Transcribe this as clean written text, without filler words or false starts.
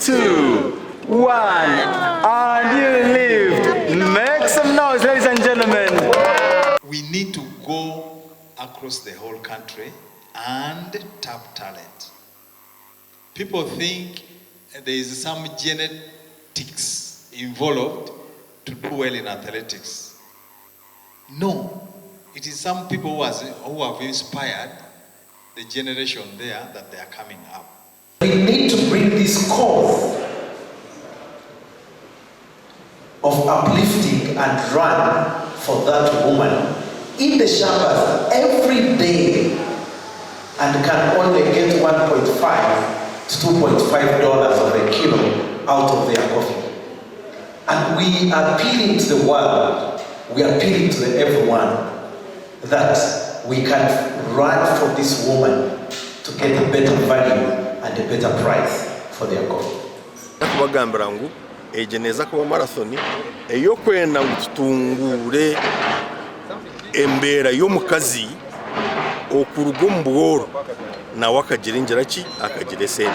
2, 1, and you lived. Make some noise, ladies and gentlemen. We need to go across the whole country and tap talent. People think there is some genetics involved to do well in athletics. No, it is some people who have inspired the generation there that they are coming up. We need to bring this cause of uplifting and run for that woman in the shabas every day and can only get $1.5 to $2.5 of a kilo out of their coffee. And we are appealing to the world, we are appealing to everyone that we can run for this woman to get a better value and a better price for their coffee. Nakubagambira ngu ejeneza kuba marathoni eyokwenda ngutungure embera y'omukazi okuruga mu bworo nawe akagira injira ki akagira sente